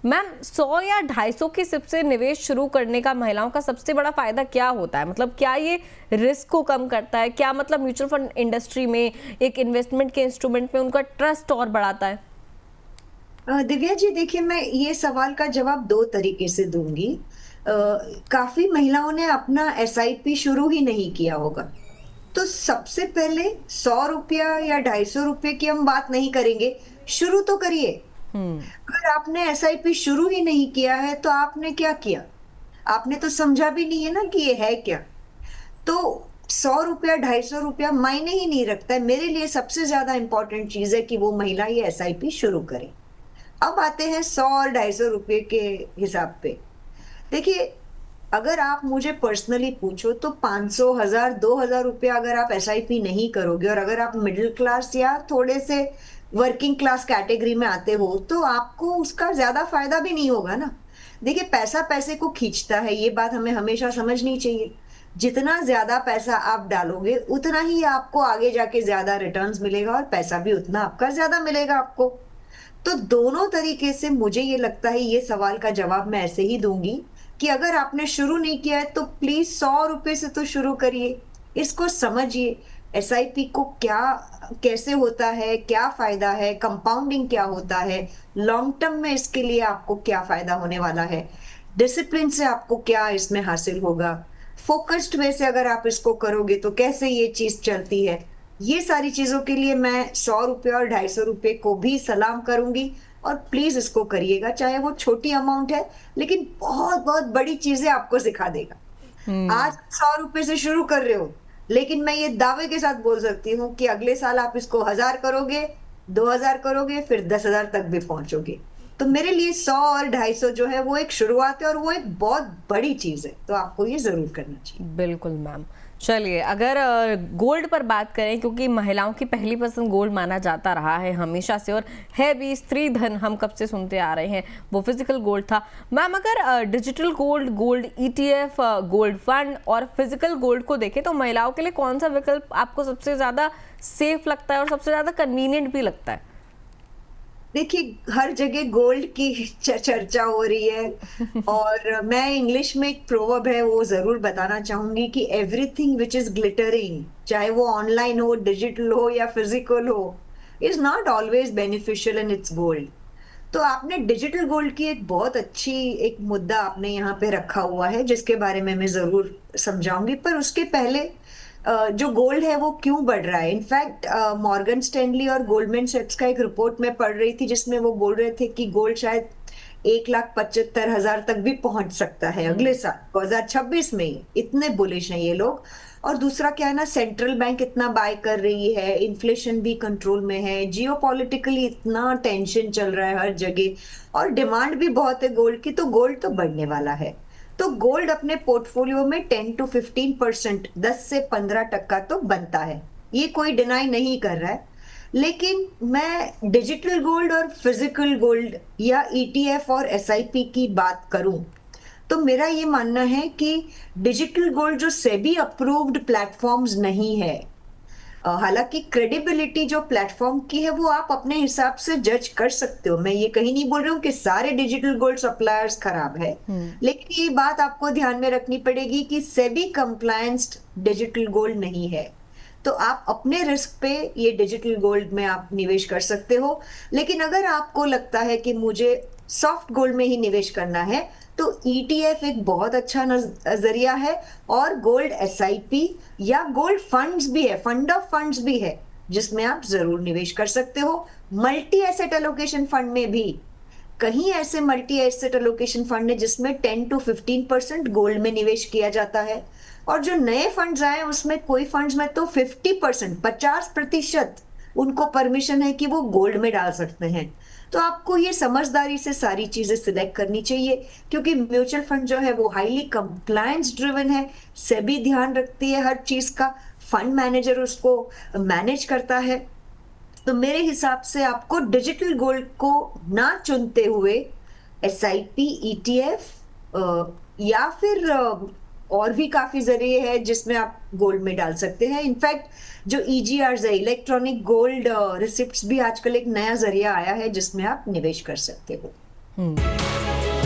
Ma'am 100 या 250 की SIP से निवेश शुरू करने का महिलाओं का सबसे बड़ा फायदा क्या होता है? मतलब क्या ये रिस्क को कम करता है? क्या मतलब म्यूचुअल फंड इंडस्ट्री में एक इन्वेस्टमेंट के इंस्ट्रूमेंट में उनका ट्रस्ट और बढ़ाता है? दिव्या जी, देखिए, मैं ये सवाल का जवाब दो तरीके से दूंगी। काफी महिलाओं ने अपना एसआईपी शुरू ही नहीं किया होगा। तो सबसे पहले 100 रुपया या 250 रुपये की हम बात नहीं करेंगे, शुरू तो करिए। अगर आपने एसआईपी शुरू ही नहीं किया है तो आपने क्या किया? आपने तो समझा भी नहीं है ना कि ये है क्या। तो 100 रुपया 250 रुपया मायने ही नहीं रखता है। मेरे लिए सबसे ज्यादा इंपॉर्टेंट चीज है कि वो महिला ये एसआईपी शुरू करे। अब आते हैं 100 और 250 रुपये के हिसाब पे। देखिए, अगर आप मुझे पर्सनली पूछो तो 500, 1000, 2000 रुपया अगर आप एसआईपी नहीं करोगे, और अगर आप मिडिल क्लास या थोड़े से वर्किंग क्लास कैटेगरी में आते हो, तो आपको उसका ज्यादा फायदा भी नहीं होगा ना। देखिए, पैसा पैसे को खींचता है, ये बात हमें हमेशा समझनी चाहिए। जितना ज्यादा पैसा आप डालोगे उतना ही आपको आगे जाके ज्यादा रिटर्न्स मिलेगा, और पैसा भी उतना आपका ज्यादा मिलेगा आपको। तो दोनों तरीके से मुझे ये लगता है, ये सवाल का जवाब मैं ऐसे ही दूंगी कि अगर आपने शुरू नहीं किया है तो प्लीज 100 रुपए से तो शुरू करिए। इसको समझिए, एसआईपी को क्या, कैसे होता है, क्या फायदा है, कंपाउंडिंग क्या होता है, लॉन्ग टर्म में इसके लिए आपको क्या फायदा होने वाला है, डिसिप्लिन से आपको क्या इसमें हासिल होगा, फोकस्ड वे से अगर आप इसको करोगे तो कैसे ये चीज चलती है। ये सारी चीजों के लिए मैं 100 रुपये और 250 रुपये को भी सलाम करूंगी। और प्लीज इसको करिएगा, चाहे वो छोटी अमाउंट है, लेकिन बहुत बहुत बड़ी चीजें आपको सिखा देगा। आज 100 रुपये से शुरू कर रहे हो, लेकिन मैं ये दावे के साथ बोल सकती हूँ कि अगले साल आप इसको 1000 करोगे, 2000 करोगे, फिर 10,000 तक भी पहुंचोगे। तो मेरे लिए 100 और 250 जो है वो एक शुरुआत है, और वो एक बहुत बड़ी चीज है, तो आपको ये जरूर करना चाहिए। बिल्कुल मैम। चलिए, अगर गोल्ड पर बात करें, क्योंकि महिलाओं की पहली पसंद गोल्ड माना जाता रहा है हमेशा से, और है भी स्त्री धन, हम कब से सुनते आ रहे हैं, वो फिजिकल गोल्ड था। मैम, अगर digital gold, gold ETF, gold fund और फिजिकल गोल्ड को देखें तो महिलाओं के लिए कौन सा विकल्प आपको सबसे ज़्यादा सेफ लगता है और सबसे ज़्यादा कन्वीनियंट भी लगता है? देखिए, हर जगह गोल्ड की चर्चा हो रही है। और मैं इंग्लिश में एक प्रोवर्ब है वो जरूर बताना चाहूंगी कि एवरीथिंग विच इज ग्लिटरिंग, चाहे वो ऑनलाइन हो, डिजिटल हो या फिजिकल हो, is not always beneficial in its gold. तो आपने डिजिटल गोल्ड की एक बहुत अच्छी एक मुद्दा आपने यहाँ पे रखा हुआ है, जिसके बारे में मैं जरूर समझाऊंगी। पर उसके पहले जो गोल्ड है वो क्यों बढ़ रहा है। इनफैक्ट मॉर्गन स्टैनली और गोल्डमैन सैक्स का एक रिपोर्ट में पढ़ रही थी, जिसमें वो बोल रहे थे कि गोल्ड शायद 1,75,000 तक भी पहुंच सकता है अगले साल 2026 में ही। इतने बुलिश हैं ये लोग। और दूसरा क्या है ना, सेंट्रल बैंक इतना बाय कर रही है, इन्फ्लेशन भी कंट्रोल में है, जियो पॉलिटिकली इतना टेंशन चल रहा है हर जगह, और डिमांड भी बहुत है गोल्ड की, तो गोल्ड तो बढ़ने वाला है। तो गोल्ड अपने पोर्टफोलियो में 10 to 15%, 10 से 15% तो बनता है, ये कोई डिनाई नहीं कर रहा है। लेकिन मैं डिजिटल गोल्ड और फिजिकल गोल्ड या ईटीएफ और एसआईपी की बात करूं, तो मेरा ये मानना है कि डिजिटल गोल्ड जो सेबी अप्रूव्ड प्लेटफॉर्म्स नहीं है, हालांकि क्रेडिबिलिटी जो प्लेटफॉर्म की है वो आप अपने हिसाब से जज कर सकते हो। मैं ये कहीं नहीं बोल रही हूँ कि सारे डिजिटल गोल्ड सप्लायर्स खराब है, लेकिन ये बात आपको ध्यान में रखनी पड़ेगी कि सेबी कंप्लायंस्ड डिजिटल गोल्ड नहीं है। तो आप अपने रिस्क पे ये डिजिटल गोल्ड में आप निवेश कर सकते हो। लेकिन अगर आपको लगता है कि मुझे सॉफ्ट गोल्ड में ही निवेश करना है, तो ईटीएफ एक बहुत अच्छा जरिया है। और गोल्ड एसआईपी या गोल्ड फंड्स भी है, फंड ऑफ फंड्स भी है, जिसमें आप जरूर निवेश कर सकते हो। मल्टी एसेट एलोकेशन फंड में भी कहीं ऐसे मल्टी एसेट एलोकेशन फंड है जिसमें 10 to 15% गोल्ड में निवेश किया जाता है। और जो नए फंड्स आए उसमें कोई फंड्स में तो 50%, 50% उनको परमिशन है कि वो गोल्ड में डाल सकते हैं। तो आपको ये समझदारी से सारी चीजें सिलेक्ट करनी चाहिए, क्योंकि म्यूचुअल फंड जो है वो हाईली कंप्लायंस ड्रिवन है, सेबी ध्यान रखती है हर चीज का, फंड मैनेजर उसको मैनेज करता है। तो मेरे हिसाब से आपको डिजिटल गोल्ड को ना चुनते हुए एसआईपी, ईटीएफ या फिर और भी काफी जरिए है जिसमें आप गोल्ड में डाल सकते हैं। इनफैक्ट जो ईजीआर है, इलेक्ट्रॉनिक गोल्ड रिसिप्ट्स भी आजकल एक नया जरिया आया है जिसमें आप निवेश कर सकते हो। हम्म।